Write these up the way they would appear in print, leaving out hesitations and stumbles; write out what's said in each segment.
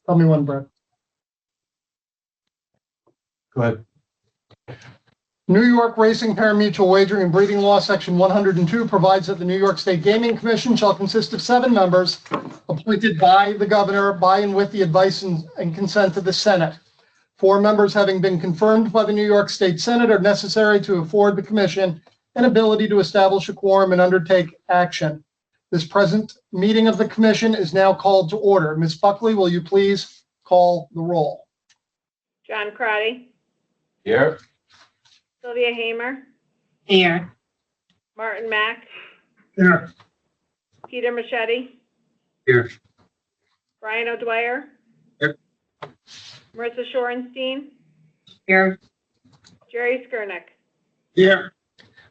Tell me when, Brett. Go ahead. New York Racing Parimutuel Wagering and Breeding Law, Section 102, provides that the New York State Gaming Commission shall consist of 7 members appointed by the governor by and with the advice and consent of the Senate. 4 members having been confirmed by the New York State Senate are necessary to afford the commission an ability to establish a quorum and undertake action. This present meeting of the commission is now called to order. Ms. Buckley, will you please call the roll? John Crotty, Here. Sylvia Hamer, Here. Martin Mack, Here. Peter Machete, Here. Brian O'Dwyer, Here. Marissa Shorenstein, Here. Jerry Skurnick. Here.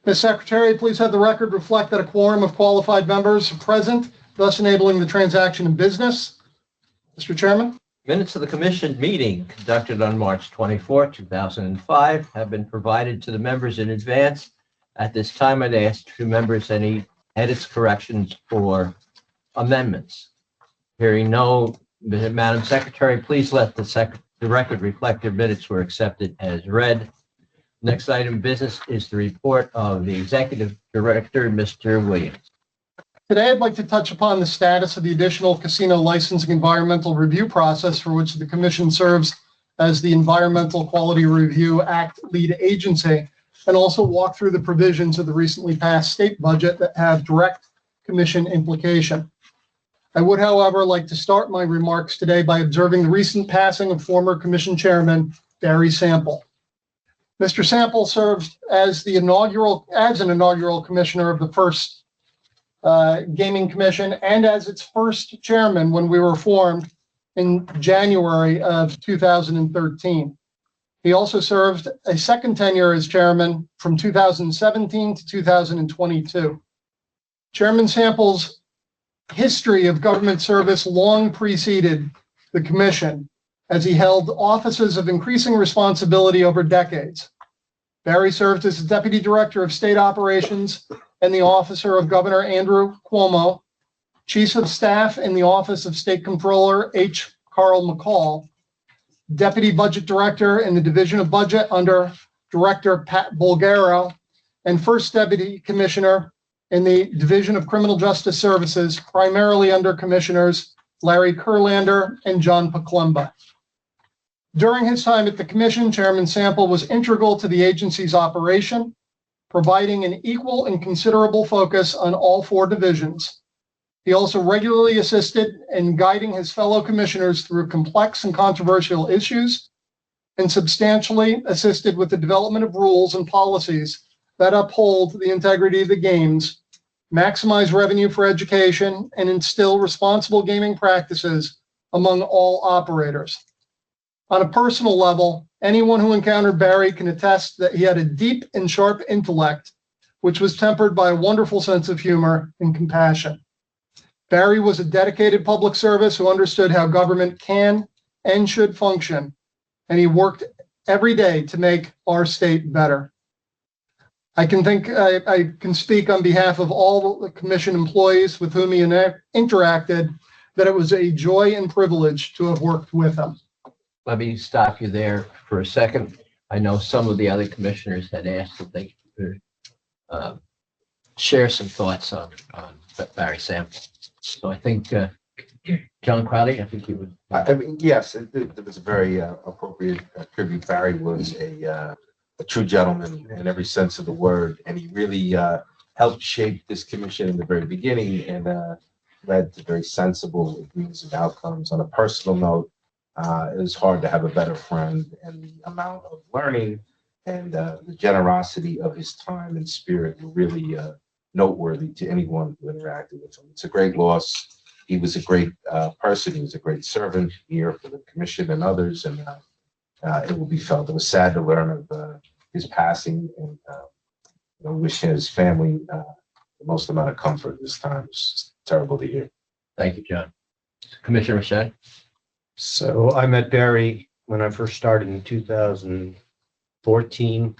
Ms. Secretary, please have the record reflect that a quorum of qualified members are present, thus enabling the transaction of business. Mr. Chairman. Minutes of the commission meeting conducted on March 24, 2005 have been provided to the members in advance. At this time, I'd ask 2 members any edits, corrections, or amendments. Hearing no, Madam Secretary, please let the record reflect the minutes were accepted as read. Next item of business is the report of the Executive Director, Mr. Williams. Today, I'd like to touch upon the status of the additional casino licensing environmental review process for which the Commission serves as the Environmental Quality Review Act lead agency, and also walk through the provisions of the recently passed state budget that have direct Commission implication. I would, however, like to start my remarks today by observing the recent passing of former Commission Chairman Barry Sample. Mr. Sample served as an inaugural commissioner of the first Gaming Commission and as its first chairman when we were formed in January of 2013. He also served a second tenure as chairman from 2017 to 2022. Chairman Sample's history of government service long preceded the commission, as he held offices of increasing responsibility over decades. Barry served as the Deputy Director of State Operations and the Officer of Governor Andrew Cuomo, Chief of Staff in the Office of State Comptroller H. Carl McCall, Deputy Budget Director in the Division of Budget under Director Pat Bulgaro, and First Deputy Commissioner in the Division of Criminal Justice Services, primarily under Commissioners Larry Kurlander and John Paklemba. During his time at the Commission, Chairman Sample was integral to the agency's operation, providing an equal and considerable focus on all 4 divisions. He also regularly assisted in guiding his fellow commissioners through complex and controversial issues, and substantially assisted with the development of rules and policies that uphold the integrity of the games, maximize revenue for education, and instill responsible gaming practices among all operators. On a personal level, anyone who encountered Barry can attest that he had a deep and sharp intellect, which was tempered by a wonderful sense of humor and compassion. Barry was a dedicated public servant who understood how government can and should function, and he worked every day to make our state better. I can speak on behalf of all the commission employees with whom he interacted that it was a joy and privilege to have worked with him. Let me stop you there for a second. I know some of the other commissioners had asked if they could share some thoughts on Barry Sample. So I think John Crowley, I think you would. I mean, yes, it was a very appropriate tribute. Barry was a true gentleman in every sense of the word, and he really helped shape this commission in the very beginning and led to very sensible agreements and outcomes. On a personal note, it was hard to have a better friend, and the amount of learning and the generosity of his time and spirit were really noteworthy to anyone who interacted with him. It's a great loss. He was a great person. He was a great servant here for the commission and others, and it will be felt. It was sad to learn of his passing, and wish his family the most amount of comfort this time. It's terrible to hear. Thank you, John. Commissioner Machete. So I met Barry when I first started in 2014.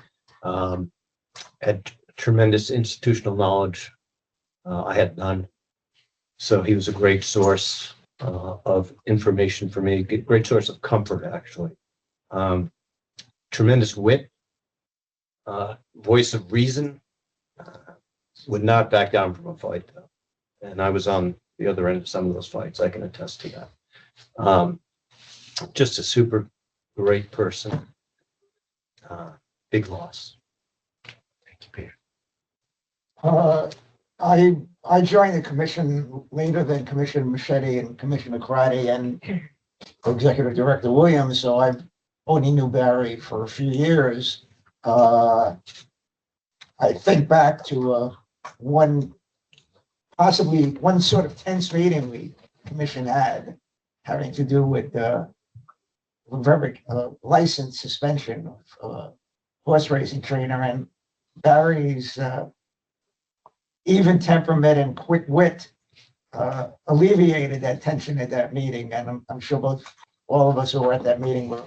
Had tremendous institutional knowledge. I had none. So he was a great source of information for me, great source of comfort, actually. Tremendous wit, voice of reason, would not back down from a fight, though. And I was on the other end of some of those fights. I can attest to that. Just a super great person. Big loss. Thank you, Peter. I joined the commission later than Commissioner Machete and Commissioner Crotty and Executive Director Williams, so I've only knew Barry for a few years. I think back to possibly one sort of tense meeting the commission had having to do with very license suspension of a horse racing trainer, and Barry's even temperament and quick wit alleviated that tension at that meeting, and I'm sure all of us who were at that meeting will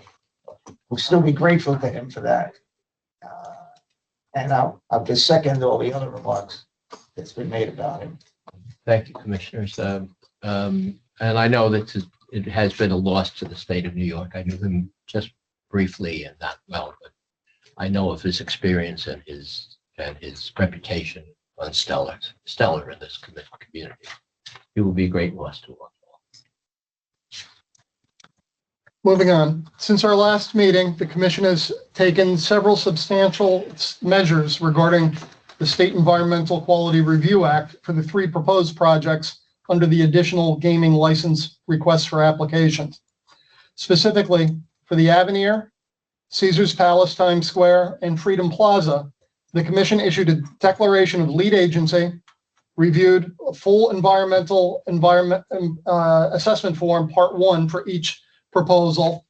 still be grateful to him for that. And I'll just second all the other remarks that's been made about him. Thank you, Commissioners. And I know that it has been a loss to the state of New York. I knew him just briefly and not well, but I know of his experience and his reputation on stellar in this community. He will be a great loss to us all. Moving on, since our last meeting, the commission has taken several substantial measures regarding the State Environmental Quality Review Act for the 3 proposed projects under the additional gaming license requests for applications. Specifically, for the Avenir, Caesars Palace, Times Square, and Freedom Plaza, the commission issued a declaration of lead agency, reviewed a full environmental assessment form, part 1 for each proposal,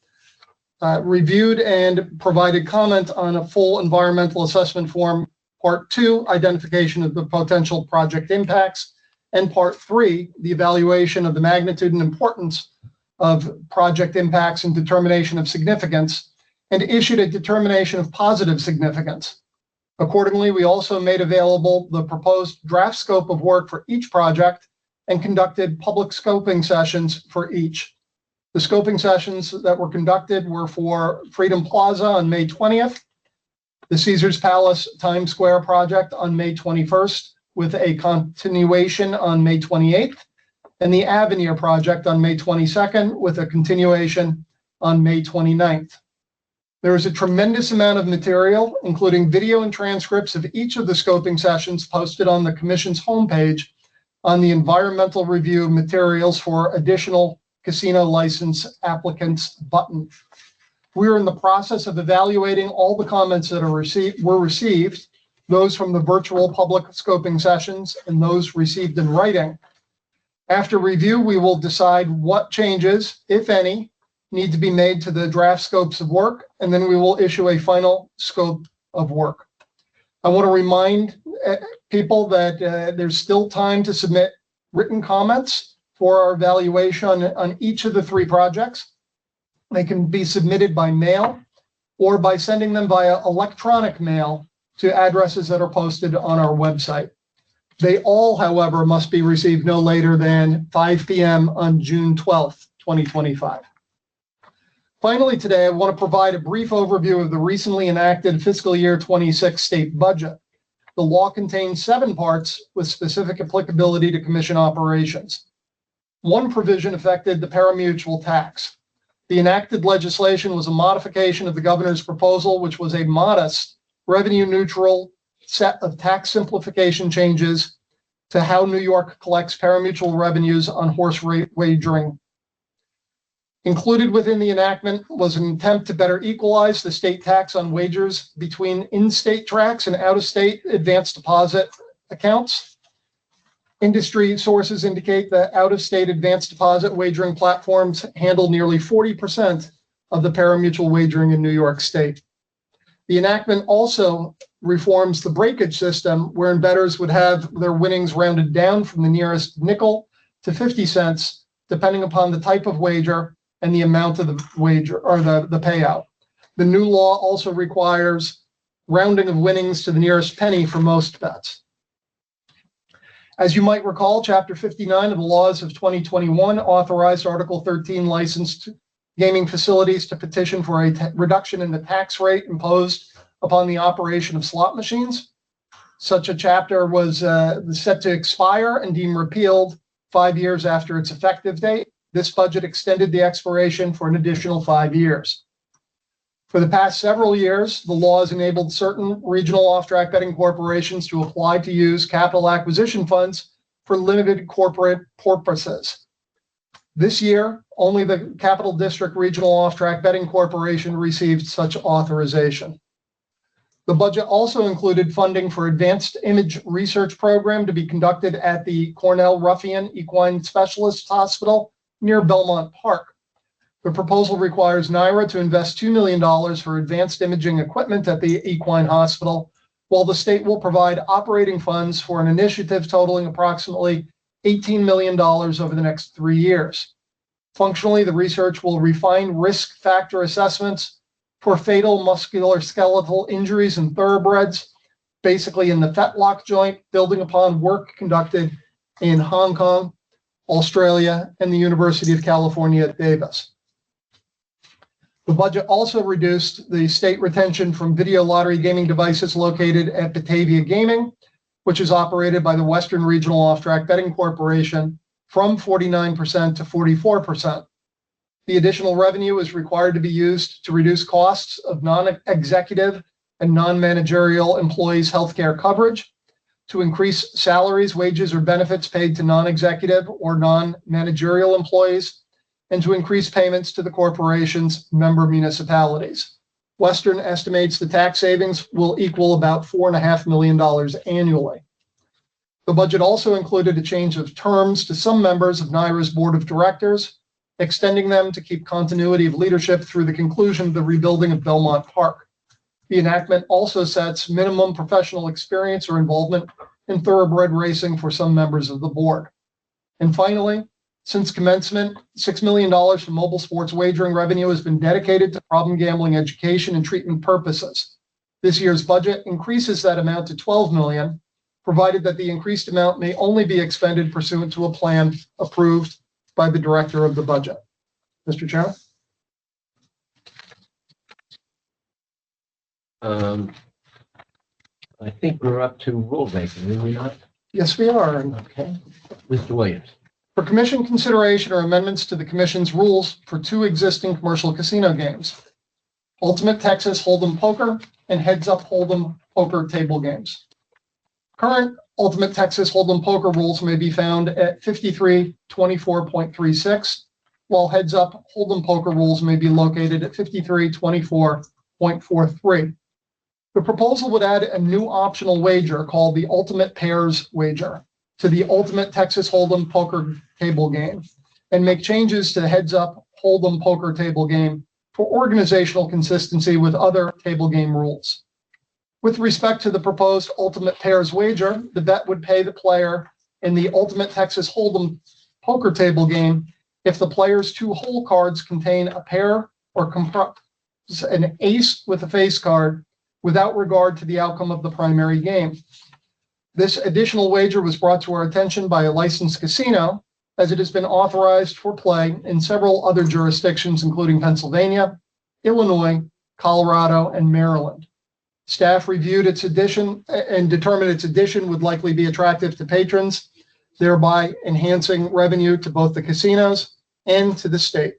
reviewed and provided comment on a full environmental assessment form, part 2, identification of the potential project impacts, and part 3, the evaluation of the magnitude and importance of project impacts and determination of significance, and issued a determination of positive significance. Accordingly, we also made available the proposed draft scope of work for each project and conducted public scoping sessions for each. The scoping sessions that were conducted were for Freedom Plaza on May 20th, the Caesars Palace Times Square project on May 21st, with a continuation on May 28th, and the Avenir project on May 22nd, with a continuation on May 29th. There is a tremendous amount of material, including video and transcripts of each of the scoping sessions, posted on the Commission's homepage on the Environmental Review Materials for Additional Casino License Applicants button. We are in the process of evaluating all the comments that were received, those from the virtual public scoping sessions and those received in writing. After review, we will decide what changes, if any, need to be made to the draft scopes of work, and then we will issue a final scope of work. I want to remind people that there's still time to submit written comments for our evaluation on each of the 3 projects. They can be submitted by mail or by sending them via electronic mail to addresses that are posted on our website. They all, however, must be received no later than 5 p.m. on June 12th, 2025. Finally, today, I want to provide a brief overview of the recently enacted fiscal year 26 state budget. The law contains 7 parts with specific applicability to commission operations. One provision affected the parimutuel tax. The enacted legislation was a modification of the governor's proposal, which was a modest revenue-neutral set of tax simplification changes to how New York collects parimutuel revenues on horse wagering. Included within the enactment was an attempt to better equalize the state tax on wagers between in-state tracks and out-of-state advanced deposit accounts. Industry sources indicate that out-of-state advanced deposit wagering platforms handle nearly 40% of the parimutuel wagering in New York State. The enactment also reforms the breakage system, wherein bettors would have their winnings rounded down from the nearest nickel to 50 cents, depending upon the type of wager and the amount of the wager or the payout. The new law also requires rounding of winnings to the nearest penny for most bets. As you might recall, Chapter 59 of the laws of 2021 authorized Article 13 licensed gaming facilities to petition for a reduction in the tax rate imposed upon the operation of slot machines. Such a chapter was set to expire and deemed repealed 5 years after its effective date. This budget extended the expiration for an additional 5 years. For the past several years, the law has enabled certain regional off-track betting corporations to apply to use capital acquisition funds for limited corporate purposes. This year, only the Capital District Regional Off-Track Betting Corporation received such authorization. The budget also included funding for advanced image research program to be conducted at the Cornell Ruffian Equine Specialist Hospital near Belmont Park. The proposal requires NYRA to invest $2 million for advanced imaging equipment at the equine hospital, while the state will provide operating funds for an initiative totaling approximately $18 million over the next 3 years. Functionally, the research will refine risk factor assessments for fatal musculoskeletal injuries in thoroughbreds, basically in the fetlock joint, building upon work conducted in Hong Kong, Australia, and the University of California at Davis. The budget also reduced the state retention from video lottery gaming devices located at Batavia Gaming, which is operated by the Western Regional Off-Track Betting Corporation, from 49% to 44%. The additional revenue is required to be used to reduce costs of non-executive and non-managerial employees' healthcare coverage, to increase salaries, wages, or benefits paid to non-executive or non-managerial employees, and to increase payments to the corporation's member municipalities. Western estimates the tax savings will equal about $4.5 million annually. The budget also included a change of terms to some members of NYRA's board of directors, extending them to keep continuity of leadership through the conclusion of the rebuilding of Belmont Park. The enactment also sets minimum professional experience or involvement in thoroughbred racing for some members of the board. And finally, since commencement, $6 million from mobile sports wagering revenue has been dedicated to problem gambling education and treatment purposes. This year's budget increases that amount to $12 million, provided that the increased amount may only be expended pursuant to a plan approved by the director of the budget. Mr. Chairman? I think we're up to rulemaking, are we not? Yes, we are. Okay. Mr. Williams. For commission consideration are amendments to the commission's rules for 2 existing commercial casino games: Ultimate Texas Hold'em Poker and Heads Up Hold'em Poker table games. Current Ultimate Texas Hold'em Poker rules may be found at 5324.36, while Heads Up Hold'em Poker rules may be located at 5324.43. The proposal would add a new optional wager called the Ultimate Pairs Wager to the Ultimate Texas Hold'em Poker table game, and make changes to the Heads Up Hold'em Poker table game for organizational consistency with other table game rules. With respect to the proposed Ultimate Pairs Wager, the bet would pay the player in the Ultimate Texas Hold'em Poker table game if the player's 2 hole cards contain a pair or comprise an ace with a face card, without regard to the outcome of the primary game. This additional wager was brought to our attention by a licensed casino, as it has been authorized for play in several other jurisdictions, including Pennsylvania, Illinois, Colorado, and Maryland. Staff reviewed its addition and determined its addition would likely be attractive to patrons, thereby enhancing revenue to both the casinos and to the state.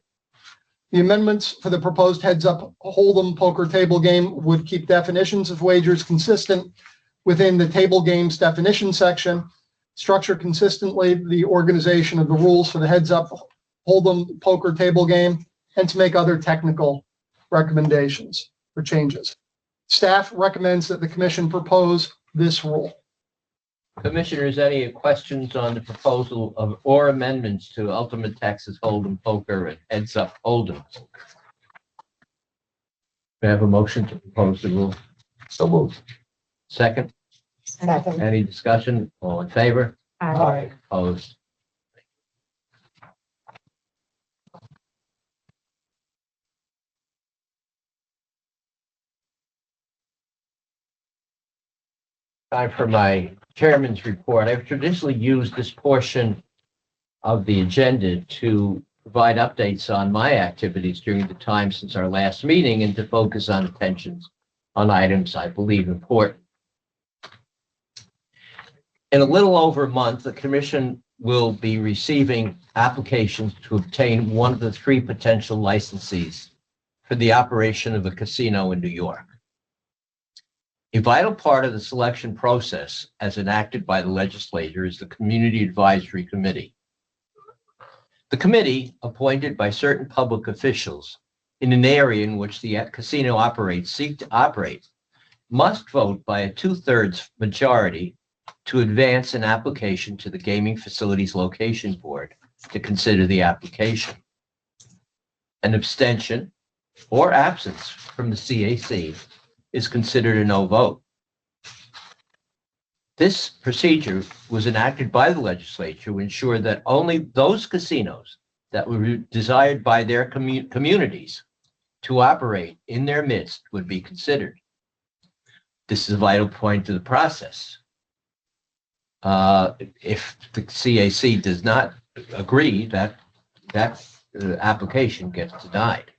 The amendments for the proposed Heads Up Hold'em Poker table game would keep definitions of wagers consistent within the table games definition section, structure consistently the organization of the rules for the Heads Up Hold'em Poker table game, and to make other technical recommendations or changes. Staff recommends that the commission propose this rule. Commissioners, any questions on the proposal of or amendments to Ultimate Texas Hold'em Poker and Heads Up Hold'em Poker? We have a motion to propose the rule. So moved. Second, Second. any discussion? All in favor? Aye. Opposed? Time for my chairman's report, I've traditionally used this portion of the agenda to provide updates on my activities during the time since our last meeting and to focus on attentions on items I believe important. In a little over a month, the commission will be receiving applications to obtain one of the 3 potential licensees for the operation of a casino in New York. A vital part of the selection process, as enacted by the legislature, is the Community Advisory Committee. The committee, appointed by certain public officials in an area in which the casino seek to operate, must vote by a 2/3 majority to advance an application to the Gaming Facilities Location Board to consider the application. An abstention or absence from the CAC is considered a no vote. This procedure was enacted by the legislature to ensure that only those casinos that were desired by their communities to operate in their midst would be considered. This is a vital point to the process. If the CAC does not agree, that application gets denied.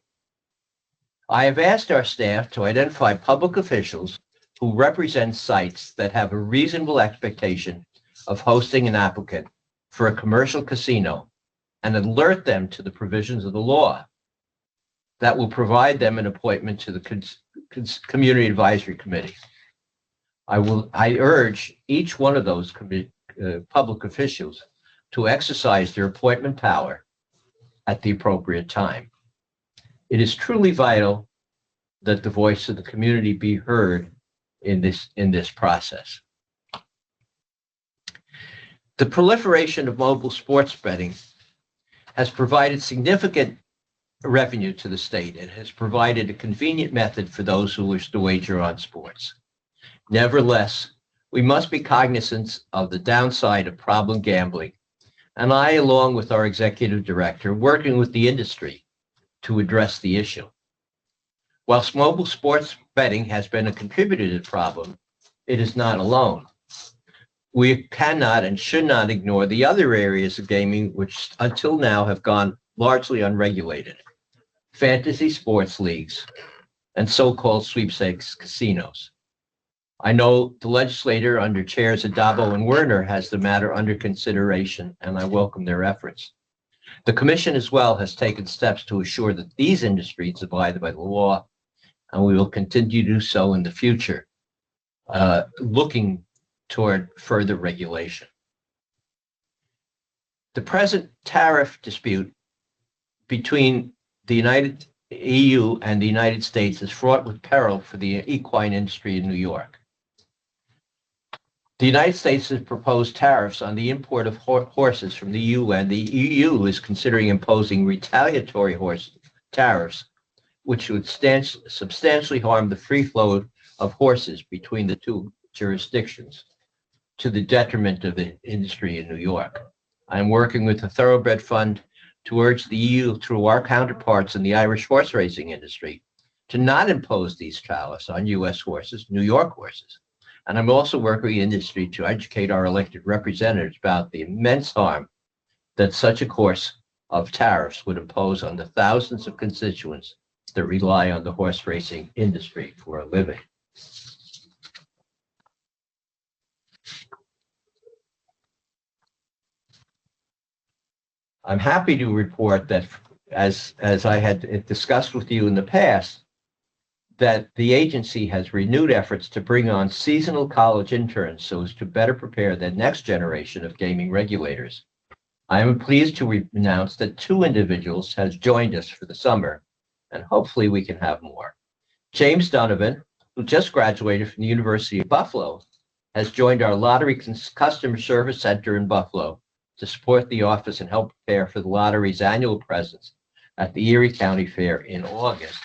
I have asked our staff to identify public officials who represent sites that have a reasonable expectation of hosting an applicant for a commercial casino and alert them to the provisions of the law that will provide them an appointment to the Community Advisory Committee. I urge each one of those public officials to exercise their appointment power at the appropriate time. It is truly vital that the voice of the community be heard in this process. The proliferation of mobile sports betting has provided significant revenue to the state and has provided a convenient method for those who wish to wager on sports. Nevertheless, we must be cognizant of the downside of problem gambling, and I, along with our executive director, working with the industry to address the issue. Whilst mobile sports betting has been a contributor to the problem, it is not alone. We cannot and should not ignore the other areas of gaming which until now have gone largely unregulated: fantasy sports leagues and so-called sweepstakes casinos. I know the legislator under chairs Adabo and Werner has the matter under consideration, and I welcome their efforts. The commission as well has taken steps to assure that these industries abide by the law, and we will continue to do so in the future, looking toward further regulation. The present tariff dispute between the EU and the United States is fraught with peril for the equine industry in New York. The United States has proposed tariffs on the import of horses from the EU, and the EU is considering imposing retaliatory horse tariffs, which would substantially harm the free flow of horses between the two jurisdictions, to the detriment of the industry in New York. I'm working with the Thoroughbred Fund to urge the EU, through our counterparts in the Irish horse racing industry, to not impose these tariffs on U.S. horses, New York horses. And I'm also working with the industry to educate our elected representatives about the immense harm that such a course of tariffs would impose on the thousands of constituents that rely on the horse racing industry for a living. I'm happy to report that, as I had discussed with you in the past, that the agency has renewed efforts to bring on seasonal college interns so as to better prepare the next generation of gaming regulators. I am pleased to announce that 2 individuals has joined us for the summer, and hopefully we can have more. James Donovan, who just graduated from the University of Buffalo, has joined our Lottery Customer Service Center in Buffalo to support the office and help prepare for the lottery's annual presence at the Erie County Fair in August.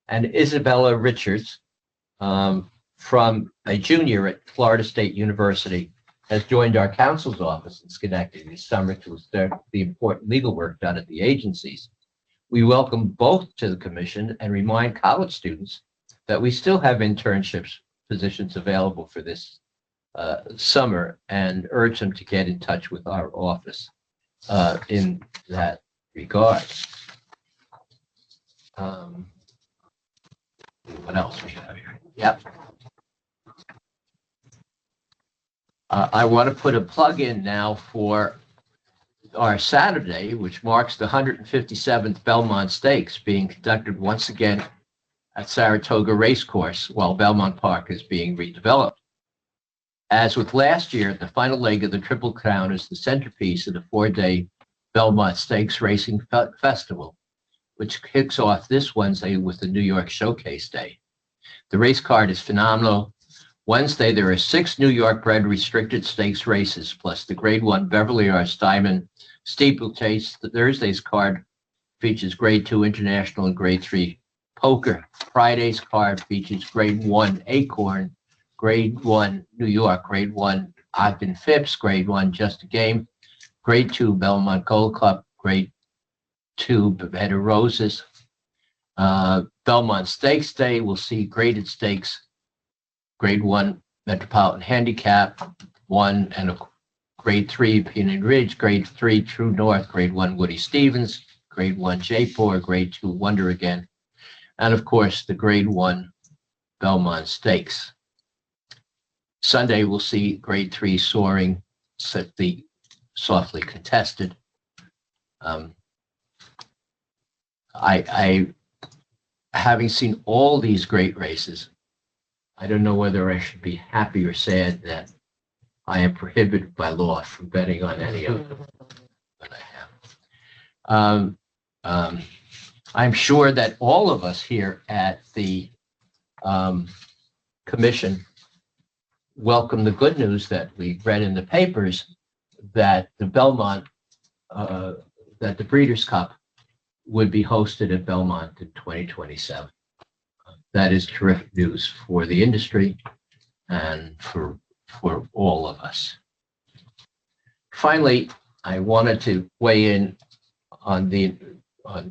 And Isabella Richards, from a junior at Florida State University, has joined our counsel's office in Schenectady this summer to start the important legal work done at the agencies. We welcome both to the commission and remind college students that we still have internships positions available for this summer and urge them to get in touch with our office in that regard. What else we have here? Yep. I want to put a plug in now for our Saturday, which marks the 157th Belmont Stakes being conducted once again at Saratoga Racecourse while Belmont Park is being redeveloped. As with last year, the final leg of the Triple Crown is the centerpiece of the 4-day Belmont Stakes Racing Festival, which kicks off this Wednesday with the New York Showcase Day. The race card is phenomenal. Wednesday, there are 6 New York-bred restricted stakes races, plus the Grade 1 Beverly Arts Diamond Steeplechase. The Thursday's card features Grade 2 International and Grade 3 Poker. Friday's card features Grade 1 Acorn, Grade 1 New York, Grade 1 Ogden Phipps, Grade 1 Just a Game, Grade 2 Belmont Gold Club, Grade 2 Bed of Roses. Belmont Stakes Day will see graded stakes, Grade 1 Metropolitan Handicap, 1 and a Grade 3 Peanut Ridge, Grade 3 True North, Grade 1 Woody Stevens, Grade 1 Jaipur, Grade 2 Wonder Again, and of course the Grade 1 Belmont Stakes. Sunday we'll see Grade 3 Soaring, the softly contested. I having seen all these great races, I don't know whether I should be happy or sad that I am prohibited by law from betting on any of them, but I have. I'm sure that all of us here at the commission welcome the good news that we read in the papers that the Belmont, that the Breeders' Cup would be hosted at Belmont in 2027. That is terrific news for the industry and for all of us. Finally, I wanted to weigh in on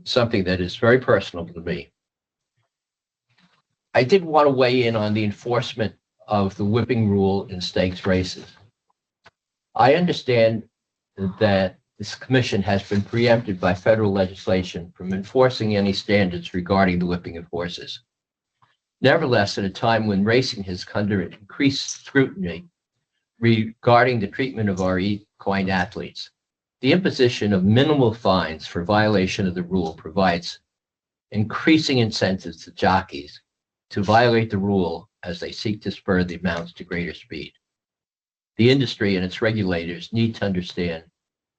something that is very personal to me. I did want to weigh in on the enforcement of the whipping rule in stakes races. I understand that this commission has been preempted by federal legislation from enforcing any standards regarding the whipping of horses. Nevertheless, at a time when racing has come under increased scrutiny regarding the treatment of our equine athletes, the imposition of minimal fines for violation of the rule provides increasing incentives to jockeys to violate the rule as they seek to spur the mounts to greater speed. The industry and its regulators need to understand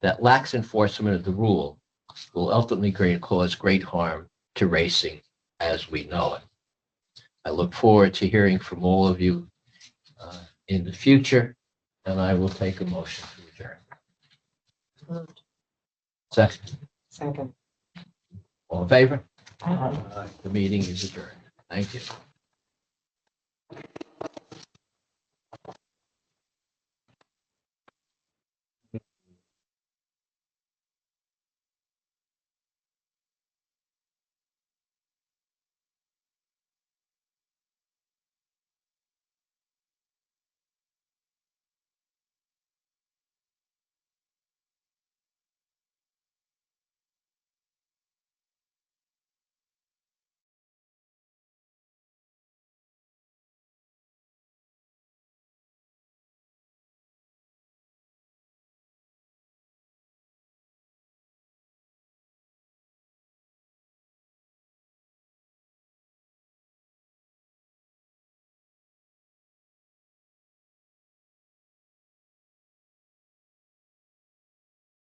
that lax enforcement of the rule will ultimately cause great harm to racing as we know it. I look forward to hearing from all of you in the future, and I will take a motion to adjourn. Second. Second. All in favor? Uh, The meeting is adjourned. Thank you.